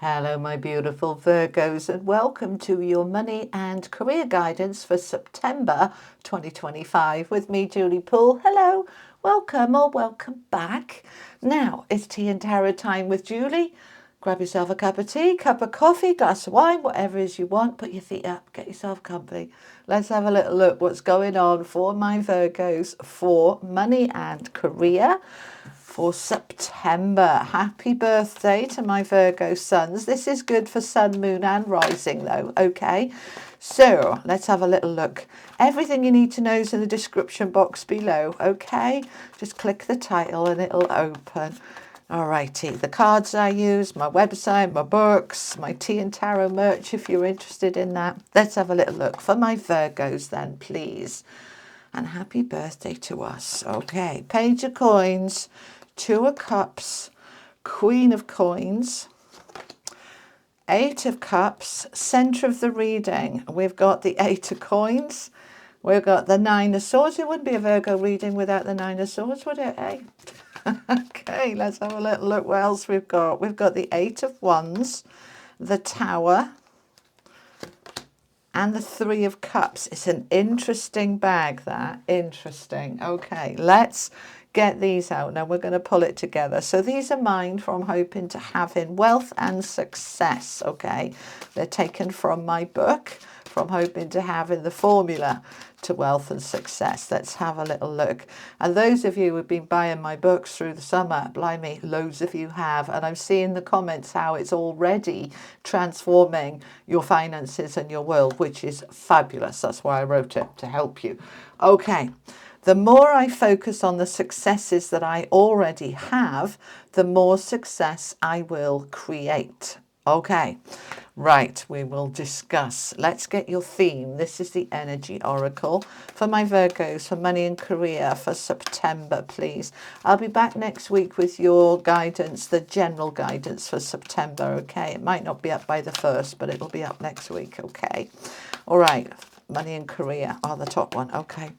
Hello, my beautiful Virgos, and welcome to your money and career guidance for September 2025 with me, Julie Poole. Hello, welcome or welcome back. Now, it's tea and tarot time with Julie. Grab yourself a cup of tea, cup of coffee, glass of wine, whatever it is you want. Put your feet up, get yourself comfy. Let's have a little look what's going on for my Virgos for money and career for September. Happy birthday to my Virgo sons. This is good for sun, moon and rising though, okay? So let's have a little look. Everything you need to know is in the description box below, okay? Just click the title and it'll open. Alrighty, the cards I use, my website, my books, my tea and tarot merch if you're interested in that. Let's have a little look for my Virgos then, please. And happy birthday to us. Okay, Page of Coins, Two of Cups, Queen of Coins, Eight of Cups, centre of the reading. We've got the Eight of Coins. We've got the Nine of Swords. It wouldn't be a Virgo reading without the Nine of Swords, would it, eh? Okay, let's have a little look what else we've got. We've got the Eight of Wands, the Tower, and the Three of Cups. It's an interesting bag, that. Interesting. Okay, let's get these out. Now we're going to pull it together. So these are mine from hoping to having wealth and success. Okay, they're taken from my book, from hoping to having the formula to wealth and success. Let's have a little look. And those of you who've been buying my books through the summer, blimey, loads of you have. And I'm seeing the comments how it's already transforming your finances and your world, which is fabulous. That's why I wrote it, to help you. Okay. The more I focus on the successes that I already have, the more success I will create. Okay, right, we will discuss. Let's get your theme. This is the Energy Oracle for my Virgos for money and career for September, please. I'll be back next week with your guidance, the general guidance for September, okay? It might not be up by the 1st, but it'll be up next week, okay? All right. Money and career are the top one. Okay.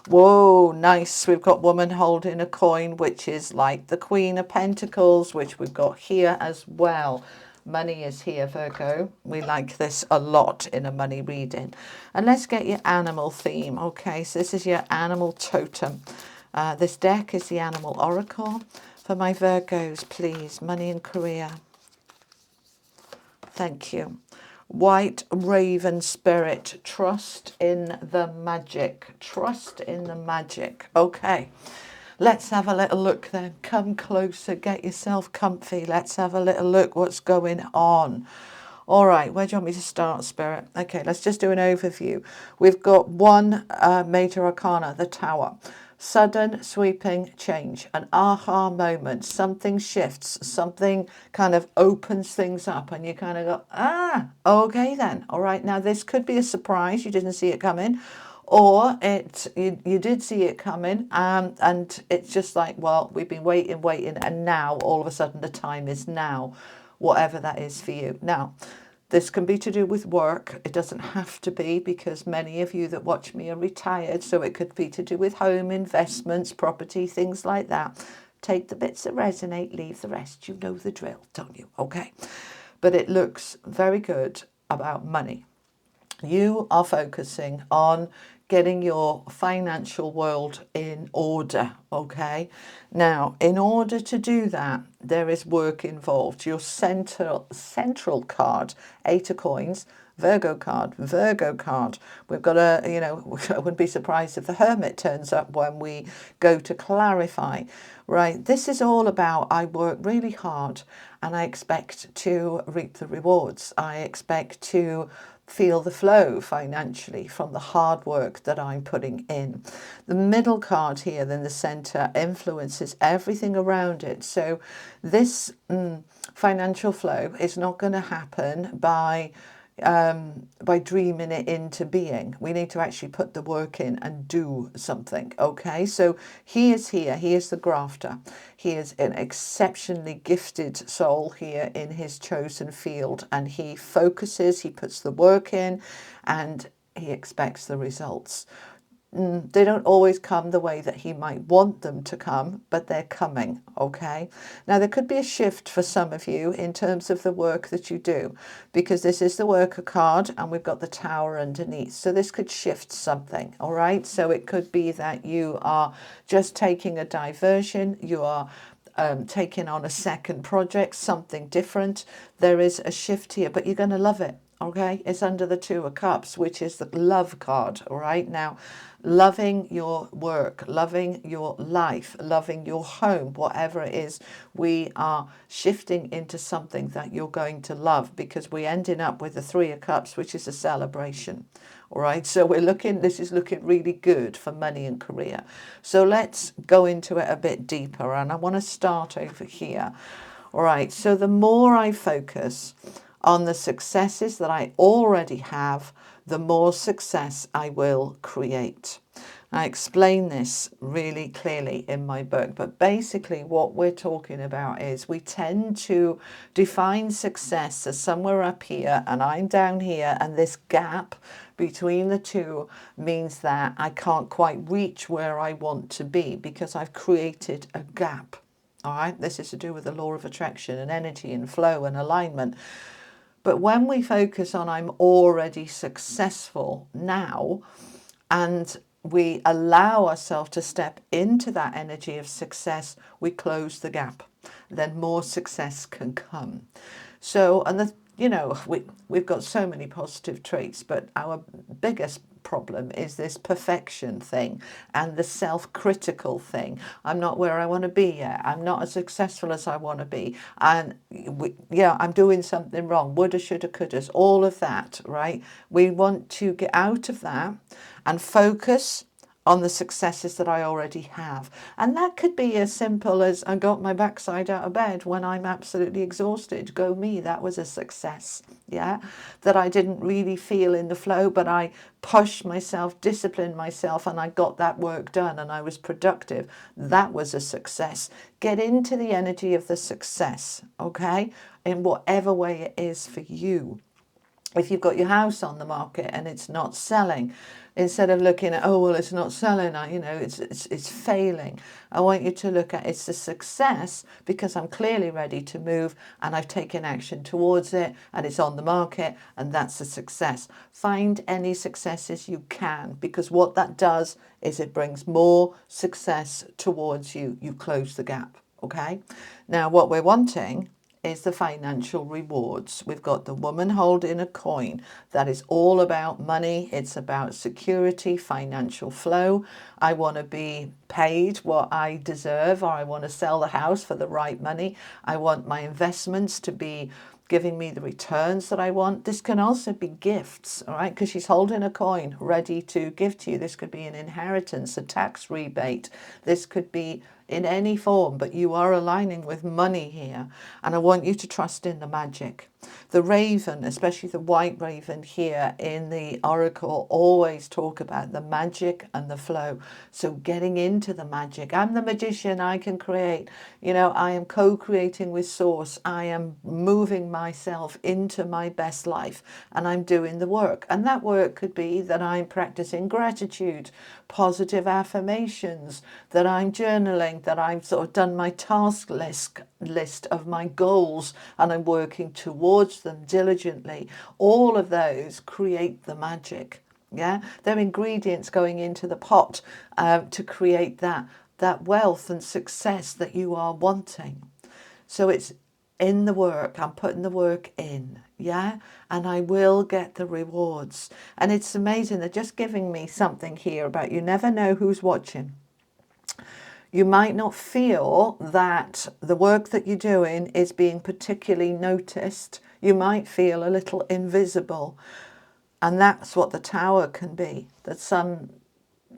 Whoa, nice. We've got woman holding a coin, which is like the Queen of Pentacles, which we've got here as well. Money is here, Virgo. We like this a lot in a money reading. And let's get your animal theme. Okay, so this is your animal totem. This deck is the Animal Oracle. For my Virgos, please, money and career. Thank you. White Raven Spirit, trust in the magic. Trust in the magic. Okay, let's have a little look then. Come closer, get yourself comfy. Let's have a little look what's going on. All right, where do you want me to start, Spirit? Okay, let's just do an overview. We've got one major arcana, the Tower. Sudden sweeping change, an aha moment, something shifts, something kind of opens things up and you kind of go, okay then. All right, now this could be a surprise, you didn't see it coming, or you did see it coming and it's just like, well, we've been waiting and now all of a sudden the time is now, whatever that is for you. Now, this can be to do with work. It doesn't have to be, because many of you that watch me are retired. So it could be to do with home investments, property, things like that. Take the bits that resonate, leave the rest. You know the drill, don't you? Okay. But it looks very good about money. You are focusing on getting your financial world in order, okay? Now, in order to do that, there is work involved. Your central card, Eight of Coins, Virgo card. We've got a, I wouldn't be surprised if the Hermit turns up when we go to clarify, right? This is all about, I work really hard and I expect to reap the rewards. I expect to feel the flow financially from the hard work that I'm putting in. The middle card here, then the center, influences everything around it. So this financial flow is not going to happen by dreaming it into being. We need to actually put the work in and do something. Okay, so he is the grafter. He is an exceptionally gifted soul here in his chosen field, and he focuses, he puts the work in, and he expects the results. They don't always come the way that he might want them to come, but they're coming, okay? Now, there could be a shift for some of you in terms of the work that you do, because this is the worker card and we've got the tower underneath. So this could shift something, all right? So it could be that you are just taking a diversion, you are taking on a second project, something different. There is a shift here, but you're going to love it. Okay, it's under the Two of Cups, which is the love card. All right, now loving your work, loving your life, loving your home, whatever it is, we are shifting into something that you're going to love, because we're ending up with the Three of Cups, which is a celebration. All right, so this is looking really good for money and career. So let's go into it a bit deeper, and I want to start over here. All right, so the more I focus on the successes that I already have, the more success I will create. I explain this really clearly in my book, but basically what we're talking about is we tend to define success as somewhere up here and I'm down here, and this gap between the two means that I can't quite reach where I want to be because I've created a gap. All right, this is to do with the law of attraction and energy and flow and alignment. But when we focus on I'm already successful now, and we allow ourselves to step into that energy of success, we close the gap. Then more success can come. So, and we've got so many positive traits, but our biggest problem is this perfection thing and the self-critical thing. I'm not where I want to be yet. I'm not as successful as I want to be. And I'm doing something wrong. Woulda, shoulda, couldas, all of that, right? We want to get out of that and focus on the successes that I already have. And that could be as simple as I got my backside out of bed when I'm absolutely exhausted. Go me, that was a success. Yeah, that I didn't really feel in the flow, but I pushed myself, disciplined myself, and I got that work done and I was productive. That was a success. Get into the energy of the success, okay, in whatever way it is for you. If you've got your house on the market and it's not selling, instead of looking at, oh, well, it's not selling, it's failing. I want you to look at it's a success because I'm clearly ready to move and I've taken action towards it and it's on the market, and that's a success. Find any successes you can, because what that does is it brings more success towards you. You close the gap, okay? Now, what we're wanting is the financial rewards. We've got the woman holding a coin. That is all about money. It's about security, financial flow. I want to be paid what I deserve, or I want to sell the house for the right money. I want my investments to be giving me the returns that I want. This can also be gifts, all right, because she's holding a coin ready to give to you. This could be an inheritance, a tax rebate. This could be in any form, but you are aligning with money here. And I want you to trust in the magic. The raven, especially the white raven here in the oracle, always talk about the magic and the flow. So getting into the magic. I'm the magician, I can create. I am co-creating with source. I am moving myself into my best life and I'm doing the work. And that work could be that I'm practicing gratitude, positive affirmations, that I'm journaling, that I've sort of done my task list of my goals and I'm working towards them diligently. All of those create the magic. Yeah, they're ingredients going into the pot to create that wealth and success that you are wanting. So it's in the work. I'm putting the work in, yeah, and I will get the rewards. And it's amazing. They're just giving me something here about you never know who's watching. You might not feel that the work that you're doing is being particularly noticed. You might feel a little invisible. And that's what the tower can be. That some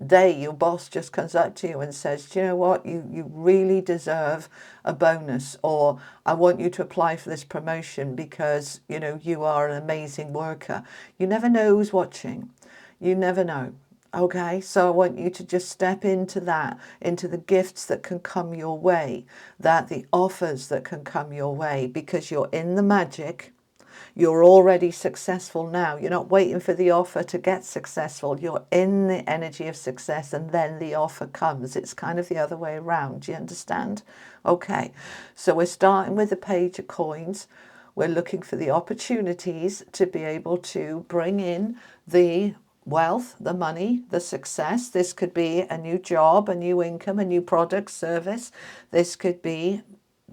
day your boss just comes up to you and says, do you know what, you really deserve a bonus, or I want you to apply for this promotion because you are an amazing worker. You never know who's watching. You never know. Okay, so I want you to just step into that, into the gifts that can come your way, that the offers that can come your way, because you're in the magic. You're already successful now. You're not waiting for the offer to get successful. You're in the energy of success and then the offer comes. It's kind of the other way around. Do you understand? Okay, so we're starting with the Page of Coins. We're looking for the opportunities to be able to bring in the wealth, the money, the success. This could be a new job, a new income, a new product, service. This could be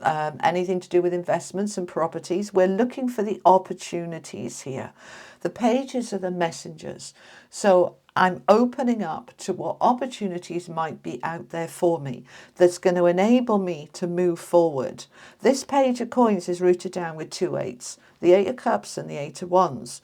anything to do with investments and properties. We're looking for the opportunities here. The pages are the messengers. So I'm opening up to what opportunities might be out there for me that's going to enable me to move forward. This Page of Coins is rooted down with 2 8s, the 8 of Cups and the 8 of Wands.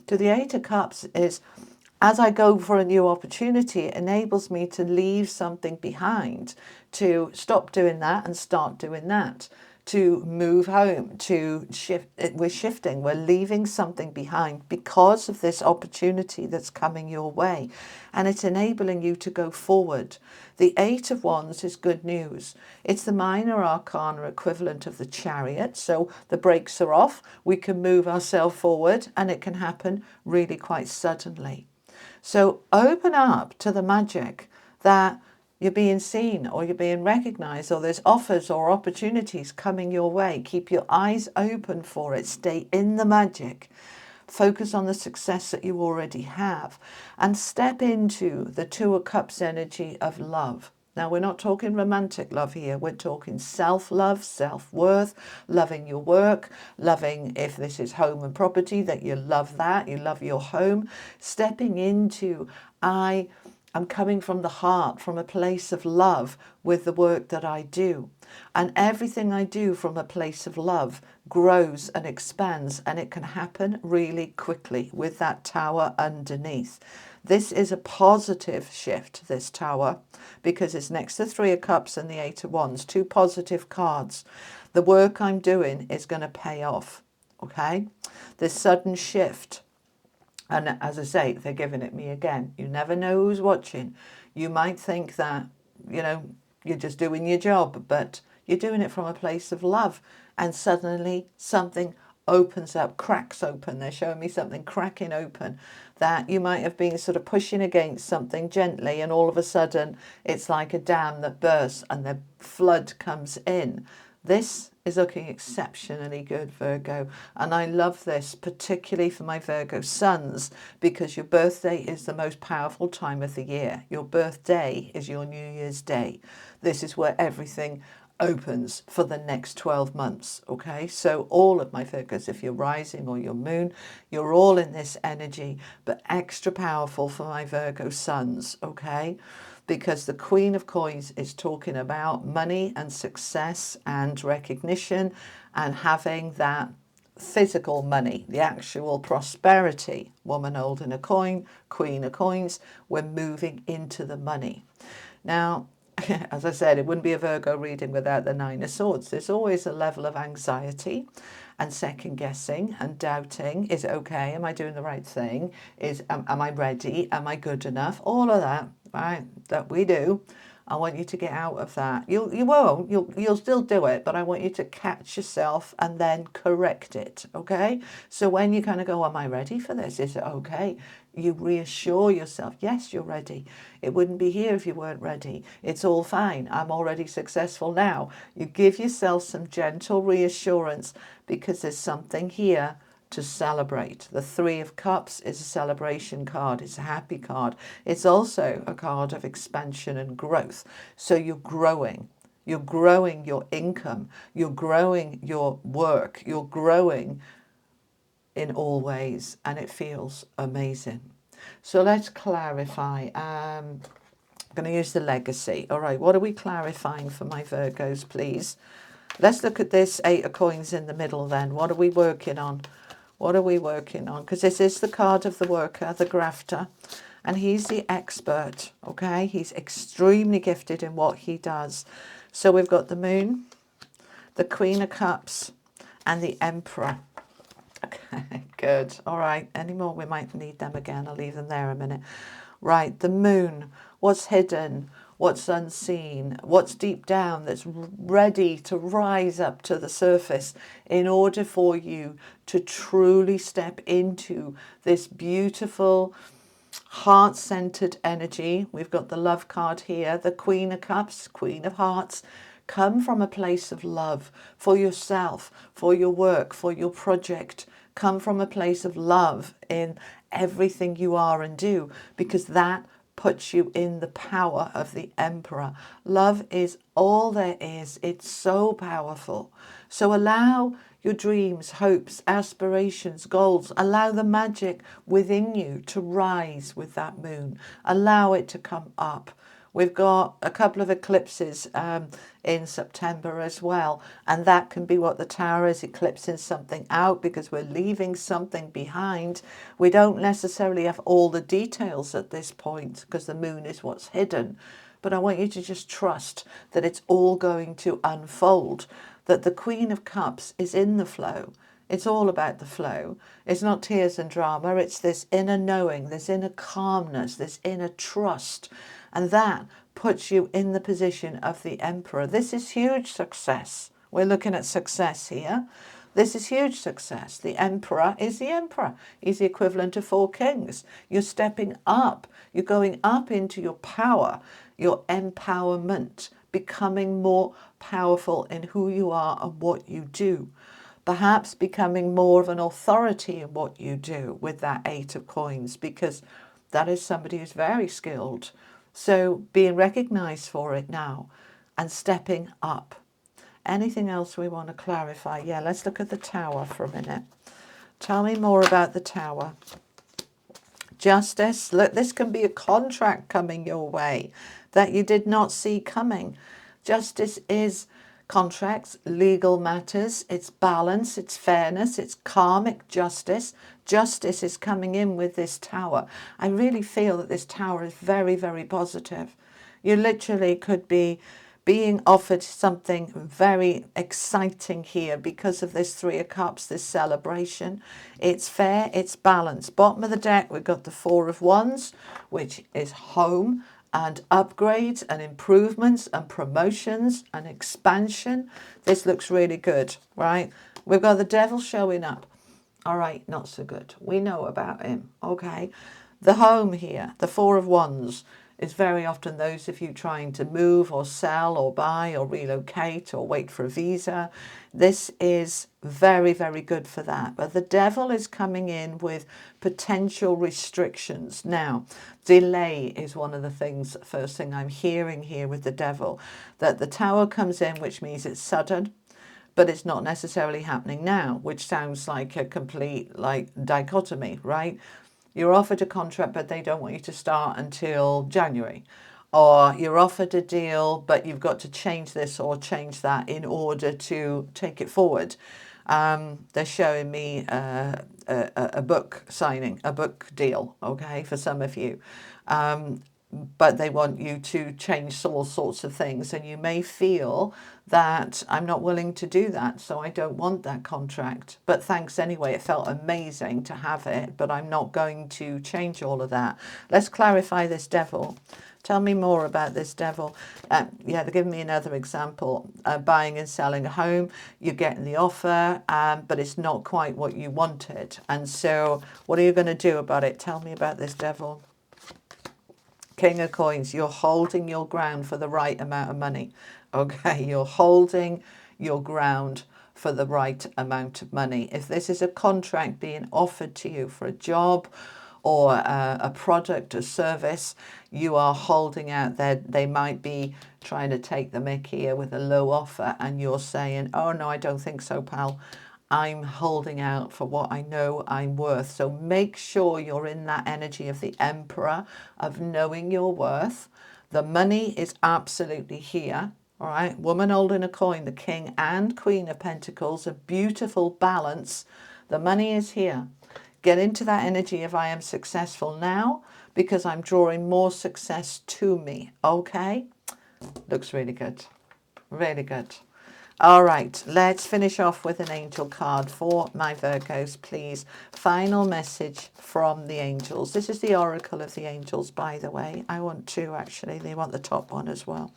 So the 8 of Cups is, as I go for a new opportunity, it enables me to leave something behind, to stop doing that and start doing that, to move home, to shift. We're shifting, we're leaving something behind because of this opportunity that's coming your way. And it's enabling you to go forward. The 8 of Wands is good news. It's the minor arcana equivalent of the Chariot. So the brakes are off, we can move ourselves forward, and it can happen really quite suddenly. So open up to the magic that you're being seen or you're being recognized, or there's offers or opportunities coming your way. Keep your eyes open for it. Stay in the magic. Focus on the success that you already have and step into the 2 of Cups energy of love. Now, we're not talking romantic love here. We're talking self-love, self-worth, loving your work, loving, if this is home and property, that you love that, you love your home. Stepping into, I'm coming from the heart, from a place of love with the work that I do. And everything I do from a place of love grows and expands, and it can happen really quickly with that Tower underneath. This is a positive shift, this Tower, because it's next to 3 of Cups and the 8 of Wands, 2 positive cards. The work I'm doing is going to pay off, okay? This sudden shift. And as I say, they're giving it me again. You never know who's watching. You might think that, you're just doing your job, but you're doing it from a place of love. And suddenly something opens up, cracks open. They're showing me something cracking open, that you might have been sort of pushing against something gently, and all of a sudden it's like a dam that bursts and the flood comes in. This is looking exceptionally good, Virgo. And I love this, particularly for my Virgo sons, because your birthday is the most powerful time of the year. Your birthday is your New Year's Day. This is where everything opens for the next 12 months. Okay, so all of my Virgos, if you're rising or your moon, you're all in this energy, but extra powerful for my Virgo sons. Okay, because the Queen of Coins is talking about money and success and recognition and having that physical money, the actual prosperity. Woman holding a coin, Queen of Coins, we're moving into the money. Now, as I said, it wouldn't be a Virgo reading without the 9 of Swords. There's always a level of anxiety and second guessing and doubting. Is it okay? Am I doing the right thing? Am I ready? Am I good enough? All of that, right, that we do. I want you to get out of that. You'll still do it, but I want you to catch yourself and then correct it, okay? So when you kind of go, am I ready for this? Is it okay? You reassure yourself, yes, you're ready. It wouldn't be here if you weren't ready. It's all fine. I'm already successful now. You give yourself some gentle reassurance because there's something here to celebrate. The 3 of Cups is a celebration card. It's a happy card. It's also a card of expansion and growth. So you're growing. You're growing your income. You're growing your work. You're growing in all ways, and it feels amazing. So let's clarify. I'm going to use the legacy. All right, what are we clarifying for my Virgos, please? Let's look at this 8 of Coins in the middle then. What are we working on? What are we working on? Because this is the card of the worker, the grafter, and he's the expert, okay? He's extremely gifted in what he does. So we've got the Moon, the Queen of Cups, and the Emperor. Okay, good. All right, any more? We might need them again. I'll leave them there a minute. Right, the Moon. What's hidden? what's unseen, what's deep down that's ready to rise up to the surface in order for you to truly step into this beautiful heart-centered energy. We've got the love card here, the Queen of Cups, Queen of Hearts. Come from a place of love for yourself, for your work, for your project. Come from a place of love in everything you are and do, because that puts you in the power of the Emperor. Love is all there is. It's so powerful. So allow your dreams, hopes, aspirations, goals, allow the magic within you to rise with that moon. Allow it to come up. We've got a couple of eclipses in September as well, and that can be what the Tower is, eclipsing something out, because we're leaving something behind. We don't necessarily have all the details at this point, because the moon is what's hidden, but I want you to just trust that it's all going to unfold, that the Queen of Cups is in the flow. It's all about the flow. It's not tears and drama. It's this inner knowing, this inner calmness, this inner trust. And that puts you in the position of the Emperor. This is huge success. We're looking at success here. This is huge success. The Emperor is the Emperor. He's the equivalent of 4 kings. You're stepping up. You're going up into your power, your empowerment, becoming more powerful in who you are and what you do. Perhaps becoming more of an authority in what you do with that 8 of coins, because that is somebody who's very skilled. So being recognized for it now and stepping up. Anything else we want to clarify? Yeah, let's look at the Tower for a minute. Tell me more about the Tower. Justice. Look, this can be a contract coming your way that you did not see coming. Justice is contracts, legal matters, it's balance, it's fairness, it's karmic justice. Justice is coming in with this Tower. I really feel that this Tower is very, very positive. You literally could be being offered something very exciting here because of this 3 of Cups, this celebration. It's fair, it's balanced. Bottom of the deck, we've got the 4 of Wands, which is home and upgrades and improvements and promotions and expansion. This looks really good, right? We've got the Devil showing up. All right, not so good. We know about him, okay? The home here, the 4 of Wands, is very often those of you trying to move or sell or buy or relocate or wait for a visa. This is very, very good for that. But the Devil is coming in with potential restrictions. Now, delay is one of the things, first thing I'm hearing here with the Devil, that the Tower comes in, which means it's sudden, but it's not necessarily happening now, which sounds like a complete dichotomy, right? You're offered a contract, but they don't want you to start until January. Or you're offered a deal, but you've got to change this or change that in order to take it forward. They're showing me a book signing, a book deal, okay, for some of you. But they want you to change all sorts of things, and you may feel that I'm not willing to do that, so I don't want that contract, but thanks anyway. It felt amazing to have it, but I'm not going to change all of that. Let's clarify this Devil. Tell me more about this Devil. Yeah, they're giving me another example. Buying and selling a home, you're getting the offer, but it's not quite what you wanted, and so what are you going to do about it? Tell me about this Devil. King of Coins, you're holding your ground for the right amount of money. Okay, you're holding your ground for the right amount of money. If this is a contract being offered to you for a job or a product or service, you are holding out there. They might be trying to take the mick here with a low offer, and you're saying, oh no, I don't think so, pal. I'm holding out for what I know I'm worth. So make sure you're in that energy of the Emperor, of knowing your worth. The money is absolutely here. All right, woman holding a coin, the King and Queen of Pentacles, a beautiful balance. The money is here. Get into that energy of I am successful now because I'm drawing more success to me. Okay, looks really good. Really good. All right, let's finish off with an angel card for my Virgos, please. Final message from the angels. This is the Oracle of the Angels, by the way. I want two, actually. They want the top one as well.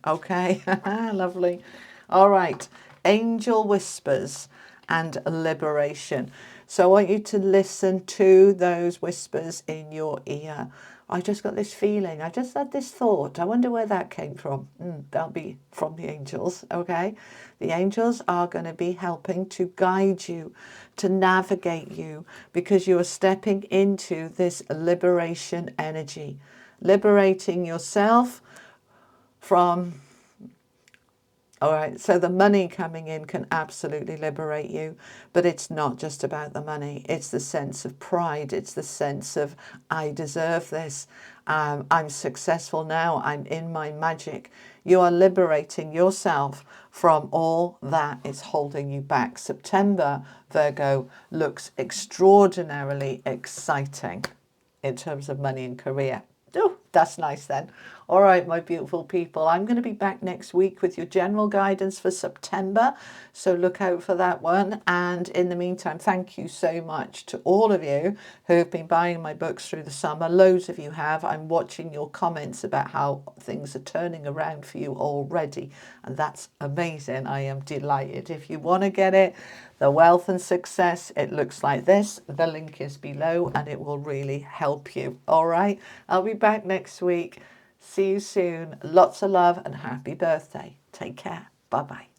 Okay, lovely. All right, angel whispers and liberation. So I want you to listen to those whispers in your ear. I just got this feeling. I just had this thought. I wonder where that came from. That'll be from the angels, okay? The angels are going to be helping to guide you, to navigate you, because you are stepping into this liberation energy, liberating yourself from... All right, so the money coming in can absolutely liberate you, but it's not just about the money. It's the sense of pride. It's the sense of, I deserve this. I'm successful now. I'm in my magic. You are liberating yourself from all that is holding you back. September, Virgo, looks extraordinarily exciting in terms of money and career. Oh, that's nice then. All right, my beautiful people, I'm going to be back next week with your general guidance for September. So look out for that one. And in the meantime, thank you so much to all of you who have been buying my books through the summer. Loads of you have. I'm watching your comments about how things are turning around for you already. And that's amazing. I am delighted. If you want to get it, The Wealth and Success, it looks like this. The link is below and it will really help you. All right, I'll be back next week. See you soon. Lots of love and happy birthday. Take care. Bye-bye.